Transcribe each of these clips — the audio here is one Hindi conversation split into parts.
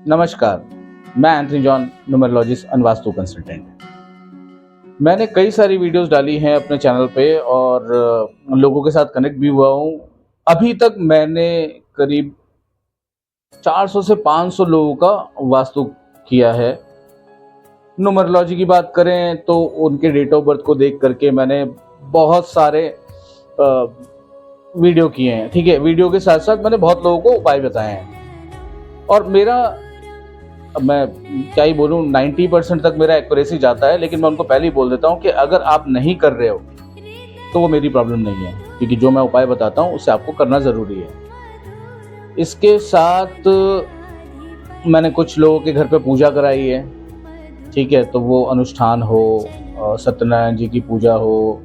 नमस्कार, मैं Anthony John, numerologist and vastu consultant. मैंने कई सारी वीडियोस डाली हैं अपने चैनल पे और लोगों के साथ कनेक्ट भी हुआ हूँ। अभी तक मैंने करीब 400 से 500 लोगों का वास्तु किया है। न्यूमरोलॉजी की बात करें तो उनके डेट ऑफ बर्थ को देख करके मैंने बहुत सारे वीडियो किए हैं। ठीक है, वीडियो के साथ साथ मैंने बहुत लोगों को उपाय बताए हैं और मेरा, अब मैं क्या ही बोलूँ, 90% तक मेरा एक्यूरेसी जाता है। लेकिन मैं उनको पहले ही बोल देता हूँ कि अगर आप नहीं कर रहे हो तो वो मेरी प्रॉब्लम नहीं है, क्योंकि जो मैं उपाय बताता हूँ उससे आपको करना ज़रूरी है। इसके साथ मैंने कुछ लोगों के घर पे पूजा कराई है। ठीक है, तो वो अनुष्ठान हो, सत्यनारायण जी की पूजा हो,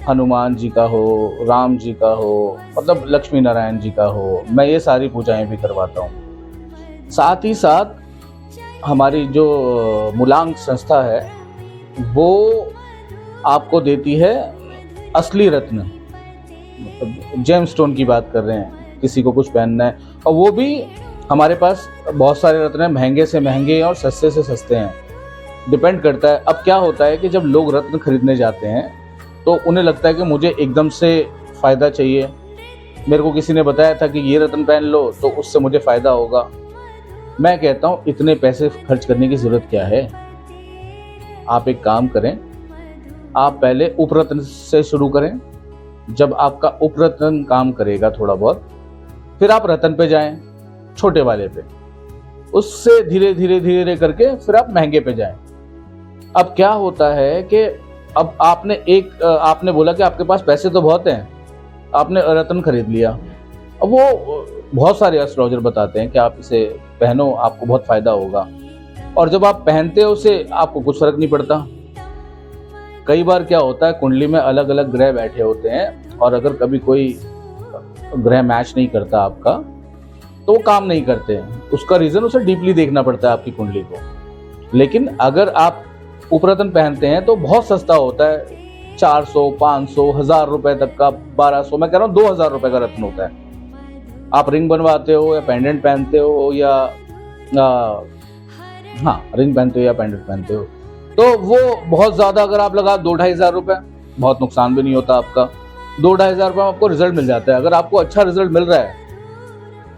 हनुमान जी का हो, राम जी का हो, मतलब लक्ष्मी नारायण जी का हो, मैं ये सारी पूजाएं भी करवाता हूँ। साथ ही साथ हमारी जो मूलांक संस्था है वो आपको देती है असली रत्न, मतलब जेम स्टोन की बात कर रहे हैं, किसी को कुछ पहनना है, और वो भी हमारे पास बहुत सारे रत्न हैं, महंगे से महंगे और सस्ते से सस्ते हैं, डिपेंड करता है। अब क्या होता है कि जब लोग रत्न खरीदने जाते हैं तो उन्हें लगता है कि मुझे एकदम से फ़ायदा चाहिए, मेरे को किसी ने बताया था कि ये रत्न पहन लो तो उससे मुझे फ़ायदा होगा। मैं कहता हूँ इतने पैसे खर्च करने की ज़रूरत क्या है। आप एक काम करें, आप पहले उपरत्न से शुरू करें। जब आपका उपरत्न काम करेगा थोड़ा बहुत, फिर आप रत्न पे जाएं, छोटे वाले पे, उससे धीरे धीरे धीरे करके फिर आप महंगे पे जाएं। अब क्या होता है कि अब आपने बोला कि आपके पास पैसे तो बहुत हैं, आपने रत्न खरीद लिया। अब वो बहुत सारे एस्ट्रोलॉजर बताते हैं कि आप इसे पहनो, आपको बहुत फ़ायदा होगा, और जब आप पहनते हो उसे आपको कुछ फ़र्क नहीं पड़ता। कई बार क्या होता है, कुंडली में अलग अलग ग्रह बैठे होते हैं और अगर कभी कोई ग्रह मैच नहीं करता आपका तो वो काम नहीं करते हैं। उसका रीज़न उसे डीपली देखना पड़ता है आपकी कुंडली को। लेकिन अगर आप उपरत्न पहनते हैं तो बहुत सस्ता होता है, 400, 500, 1000 रुपए तक का, 1200, मैं कह रहा हूँ 2000 रुपए का रत्न होता है। आप रिंग बनवाते हो या पेंडेंट पहनते हो या रिंग पहनते हो या पेंडेंट पहनते हो, तो वो बहुत ज़्यादा अगर आप लगा 2-2,500 रुपये, बहुत नुकसान भी नहीं होता आपका। 2-2,500 रुपये में आपको रिजल्ट मिल जाता है। अगर आपको अच्छा रिजल्ट मिल रहा है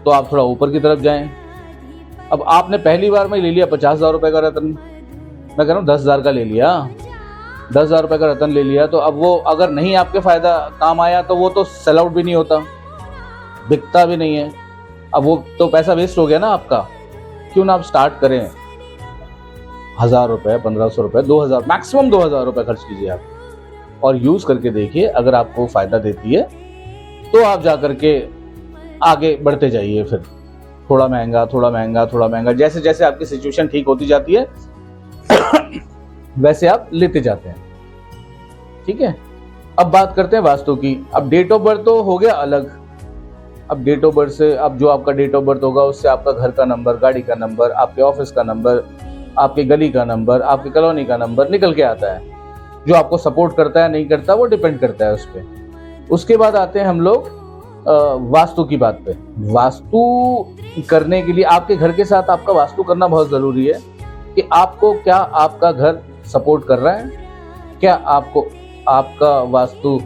तो आप थोड़ा ऊपर की तरफ जाएं। अब आपने पहली बार में ले लिया 50,000 रुपये का रत्न, मैं कह रहा हूँ 10,000 का ले लिया, 10,000 रुपये का रत्न ले लिया, तो अब वो अगर नहीं आपके फ़ायदा काम आया तो वो तो सेल आउट भी नहीं होता, बिकता भी नहीं है। अब वो तो पैसा वेस्ट हो गया ना आपका। क्यों ना आप स्टार्ट करें, 1,000 रुपये, 1,500 रुपये, 2,000, मैक्सिमम 2,000 रुपये खर्च कीजिए आप और यूज़ करके देखिए। अगर आपको फ़ायदा देती है तो आप जा करके आगे बढ़ते जाइए। फिर थोड़ा महंगा, थोड़ा महंगा, थोड़ा महंगा, जैसे जैसे आपकी सिचुएशन ठीक होती जाती है वैसे आप लेते जाते हैं। ठीक है, अब बात करते हैं वास्तु की। अब डेट ऑफ बर्थ तो हो गया अलग। अब डेट ऑफ बर्थ से, अब जो आपका डेट ऑफ बर्थ होगा उससे आपका घर का नंबर, गाड़ी का नंबर, आपके ऑफिस का नंबर, आपके गली का नंबर, आपकी कॉलोनी का नंबर निकल के आता है। जो आपको सपोर्ट करता है नहीं करता वो डिपेंड करता है उस पर। उसके बाद आते हैं हम लोग वास्तु की बात पे। वास्तु करने के लिए आपके घर के साथ आपका वास्तु करना बहुत ज़रूरी है कि आपको क्या आपका घर सपोर्ट कर रहा है, क्या आपको आपका वास्तु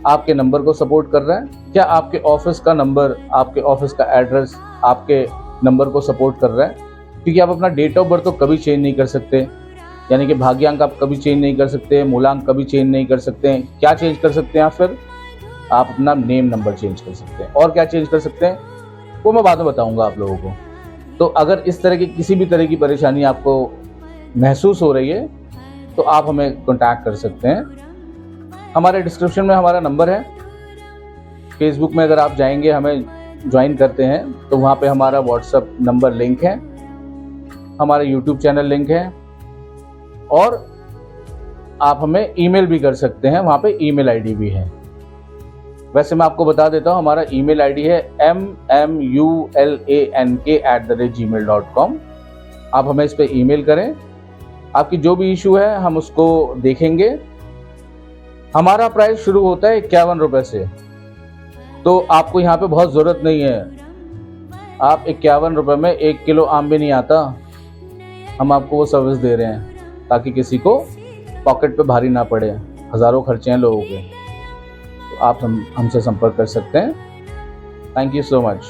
आपके नंबर को सपोर्ट कर रहा है, क्या आपके ऑफिस का नंबर, आपके ऑफिस का एड्रेस आपके नंबर को सपोर्ट कर रहा है। क्योंकि आप अपना डेट ऑफ बर्थ तो कभी चेंज नहीं कर सकते, यानी कि भाग्यांक आप कभी चेंज नहीं कर सकते, मूलांक कभी चेंज नहीं कर सकते। क्या चेंज कर सकते हैं आप अपना नेम नंबर चेंज कर सकते हैं। और क्या चेंज कर सकते हैं वो मैं बाद में बताऊंगा आप लोगों को। तो अगर इस तरह की किसी भी तरह की परेशानी आपको महसूस हो रही है तो आप हमें कांटेक्ट कर सकते हैं। हमारे डिस्क्रिप्शन में हमारा नंबर है। फेसबुक में अगर आप जाएंगे, हमें ज्वाइन करते हैं, तो वहाँ पे हमारा व्हाट्सएप नंबर लिंक है, हमारा यूट्यूब चैनल लिंक है, और आप हमें ईमेल भी कर सकते हैं, वहाँ पे ईमेल आईडी भी है। वैसे मैं आपको बता देता हूँ, हमारा ईमेल आईडी है mulank@gmail.com। आप हमें इस पे ईमेल करें, आपकी जो भी इशू है हम उसको देखेंगे। हमारा प्राइस शुरू होता है 51 रुपये से, तो आपको यहाँ पे बहुत ज़रूरत नहीं है आप 51 रुपये में 1 किलो आम भी नहीं आता, हम आपको वो सर्विस दे रहे हैं ताकि किसी को पॉकेट पे भारी ना पड़े। हज़ारों खर्चे हैं लोगों के, तो आप हमसे संपर्क कर सकते हैं। Thank you so much.